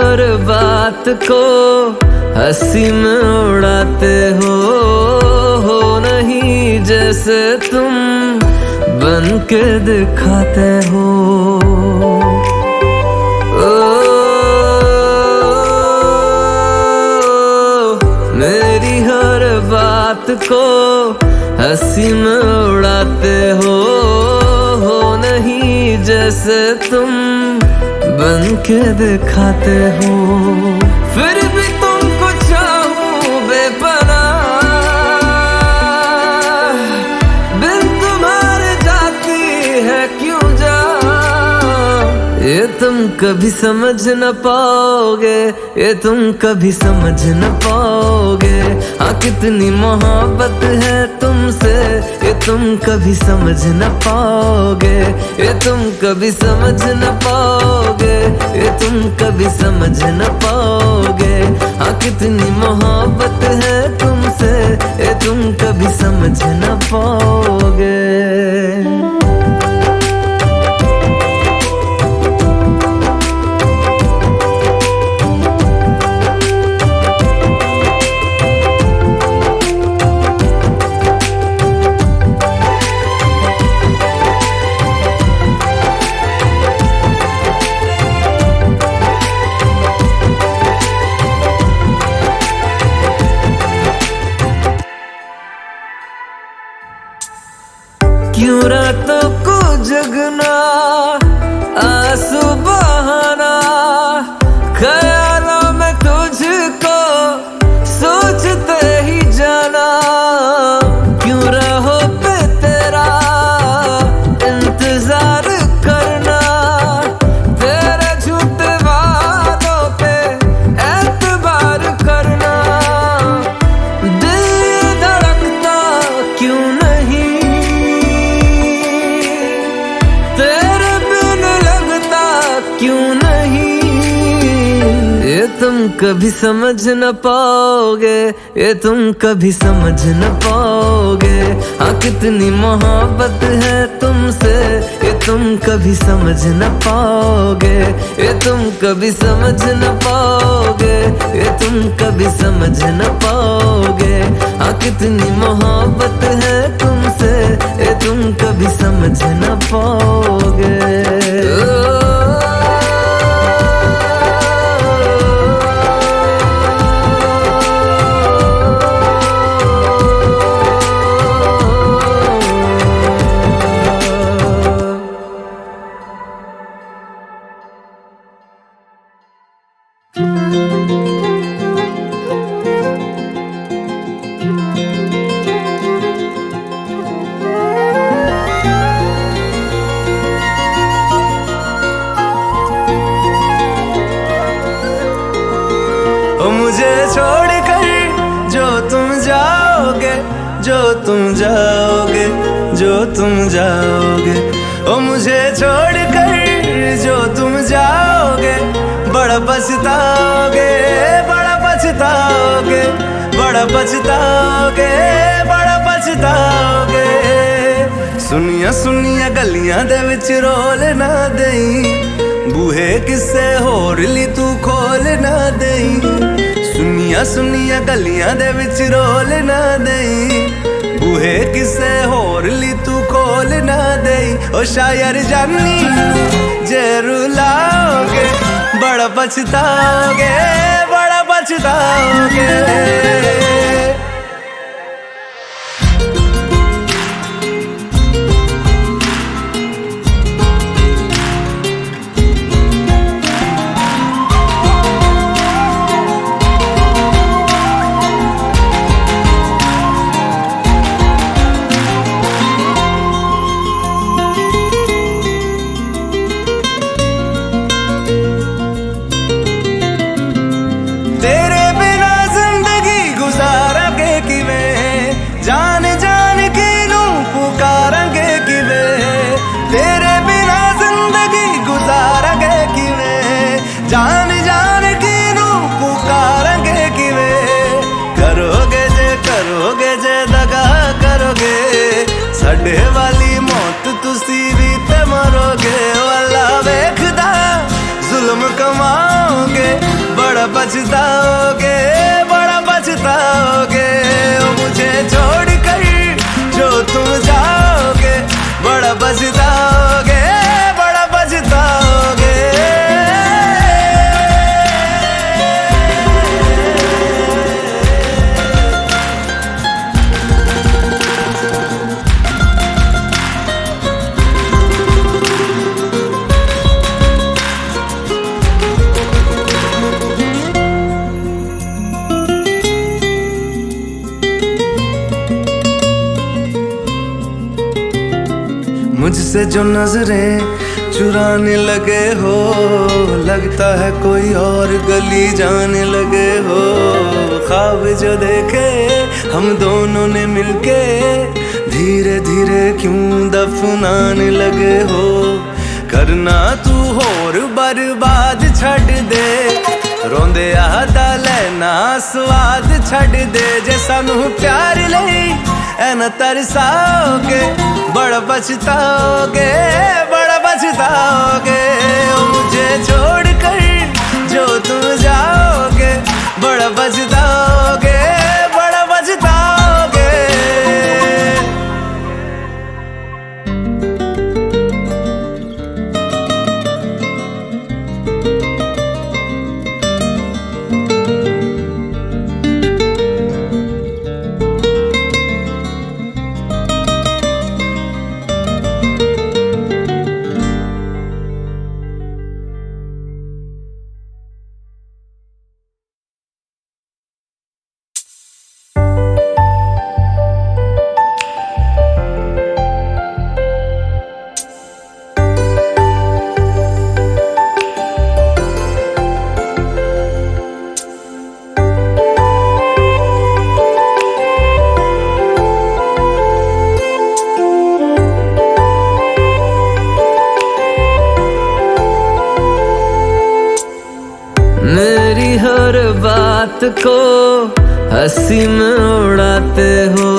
हर बात को हंसी में उड़ाते हो नहीं जैसे तुम बन के दिखाते हो। मेरी हर बात को हंसी में उड़ाते हो नहीं जैसे तुम बन के दिखाते हो। फिर भी तुमको चाहूं बेपनाह, बिन तुम्हारे जाती है क्यों जान। ये तुम कभी समझ न पाओगे, ये तुम कभी समझ न पाओगे। हाँ कितनी मोहब्बत है तुमसे, ये तुम कभी समझ न पाओगे। ये तुम कभी समझ न पाओगे, ये तुम कभी समझ न पाओगे। हाँ कितनी मोहब्बत है तुमसे, ये तुम कभी समझ न पाओगे। क्यों रातों को जगना, आंसू बहाना, ख्यालों में तुझको सोचते ही जाना। क्यों राहों पे तेरा इंतजार करना, तेरे झूठे वादों पे एतबार करना। दिल धड़कता क्यों नहीं, तेरे बिन लगता क्यों नहीं। ये तुम कभी समझ न पाओगे, ये तुम कभी समझ न पाओगे। हाँ कितनी मोहब्बत है तुमसे, ये तुम कभी समझ न पाओगे। ये तुम कभी समझ न पाओगे, ये तुम कभी समझ न पाओगे। हाँ कितनी मोहब्बत है तुमसे, ये तुम कभी समझ न पाओगे। मुझे छोड़कर जो तुम जाओगे, जो तुम जाओगे, जो तुम जाओगे। ओ मुझे छोड़कर जो तुम जाओगे, बड़ा पछताओगे, बड़ा पछताओगे, बड़ा पछताओगे, बड़ा पछताओगे। सुनिया सुनिया गलियां दे विच रोल ना देई, बूहे किसे होर ली तू खोल ना देई। सुनिया सुनिया गलियां दे विच रोल ना देई, बूहे किसे होर ली तू खोल ना देई। ओ शायर जानी जे रुलाओगे, बड़ा पछताओगे, बड़ा पछताओगे। तेरे बिना जिंदगी गुजारांगे किवें, जान जान के नू पुकारांगे किवें। तेरे बिना जिंदगी गुजारांगे किवें, जान जान के नू पुकारांगे किवें। करोगे जे दगा करोगे, साडे वाली मौत तुसी भी ते मरोगे। ओ अल्लाह वेखदा जुल्म कमाओगे, बड़ा पछताओगे, बड़ा पछताओगे। ओ मुझे छोड़ कर जो तुम जाओगे, बड़ा पछताओगे, बड़ा पछताओगे। मुझसे जो नजरें चुराने लगे हो, लगता है कोई और गली जाने लगे हो। ख्वाब जो देखे हम दोनों ने मिलके, धीरे धीरे क्यों दफनाने लगे हो। करना तू होर बर्बाद छड़ दे, रोंदे आदा लेना स्वाद छड़ दे। जे सानू प्यार लई ऐना तरसाओगे, बड़ा पछताओगे, बड़ा पछताओगे। ओ मुझे छोड़ कर जो तुम जाओगे, बड़ा पछताओगे, बड़ा पछताओगे। मेरी हर बात को हंसी में उड़ाते हो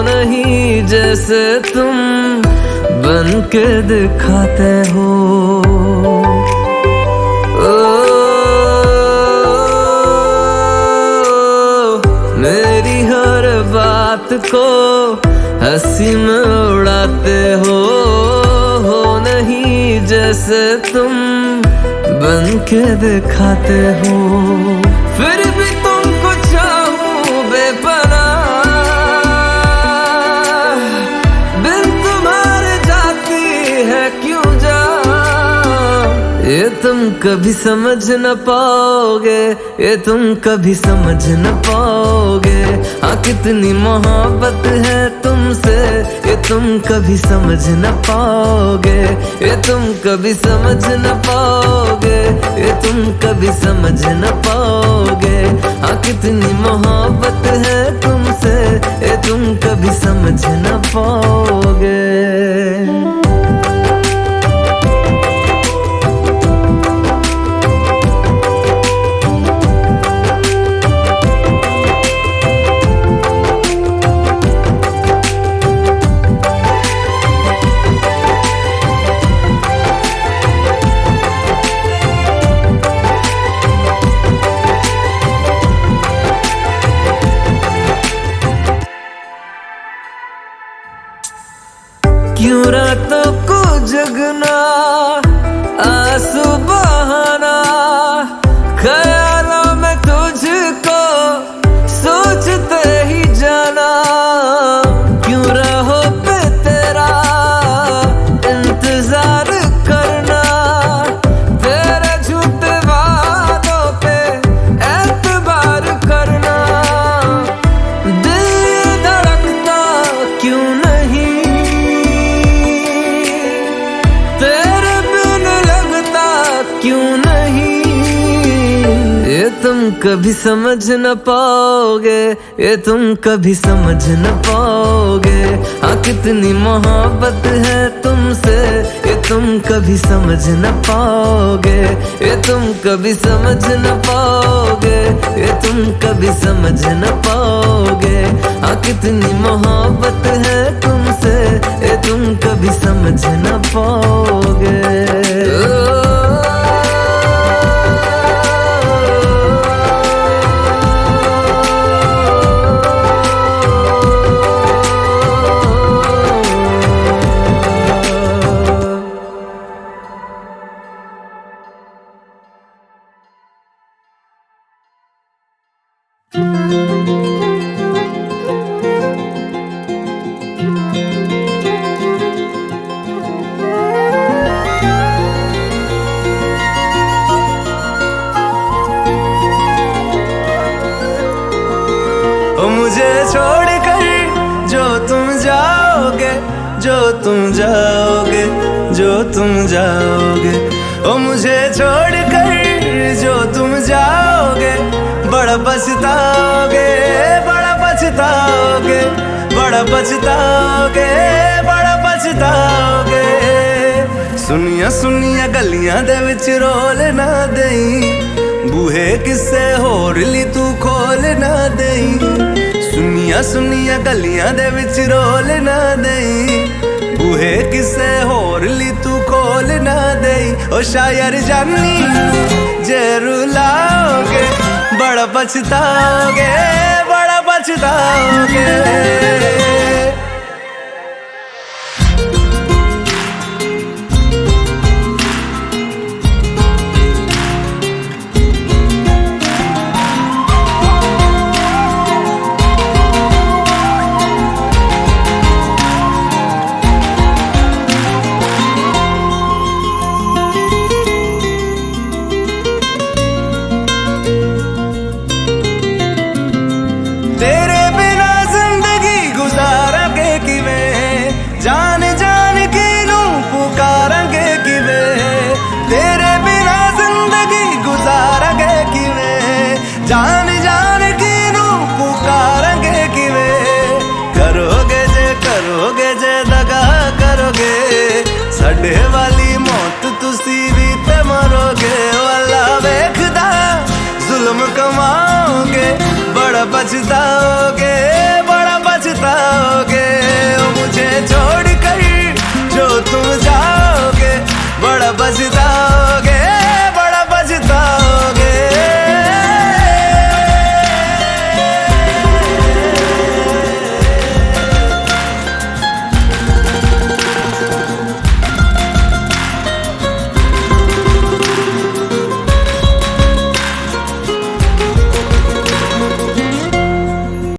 नहीं जैसे तुम बन के दिखाते हो। ओ, मेरी हर बात को हंसी में उड़ाते हो नहीं जैसे तुम बन के दिखाते हो। फिर भी तुमको चाहूं बेपनाह, बिन तुम्हारे जाती है क्यों जान। ये तुम कभी समझ न पाओगे, ये तुम कभी समझ न पाओगे। हाँ कितनी मोहब्बत है तुमसे, ये तुम कभी समझ न पाओगे। ये तुम कभी समझ न पाओगे, ये तुम कभी समझ न पाओगे। हाँ कितनी मोहब्बत है तुमसे, ये तुम कभी समझ न पाओगे। क्यों रातों को जगना, आंसू बहाना, ख्यालों में तुझको सोचते ही जाना। क्यों राहों पे तेरा इंतजार करना, तेरे झूठे वादों पे एतबार करना। दिल ये धड़कता क्यों नहीं, तेरे बिन लगता क्यों नहीं। ये तुम कभी समझ न पाओगे, ये तुम कभी समझ न पाओगे। हाँ कितनी मोहब्बत है तुमसे, ये तुम कभी समझ न पाओगे। ये तुम कभी समझ न पाओगे, ये तुम कभी समझ न पाओगे। हाँ कितनी मोहब्बत है तुमसे, ये तुम कभी समझ न पाओगे। मुझे छोड़कर जो तुम जाओगे, जो तुम जाओगे, जो तुम जाओगे, ओ मुझे छोड़कर जो तुम जाओगे, बड़ा पछताओगे, बड़ा पछताओगे, बड़ा पछताओगे, बड़ा पछताओगे। सुनिया सुनिया गलियां दे विच रोल ना देई, बूहे किसे होर ली तू खोल ना देई। सुनिया सुनिया गलियां दे विच रोल ना देई, बूहे किसे होर ली तू खोल ना देई। ओ शायर जानी जे रुलाओगे, बड़ा पछताओगे, बड़ा पछताओगे। तेरे बिना जिंदगी गुजारांगे किवें, जान जान की नू पुकारांगे किवें। तेरे बिना जिंदगी गुजारांगे किवें, जान जान की नू पुकारांगे किवें। करोगे जे दगा करोगे, साडे वाली मौत तुसी भी ते मरोगे। वाला वेखदा जुल्म कमाओगे, बड़ा पछताओगे,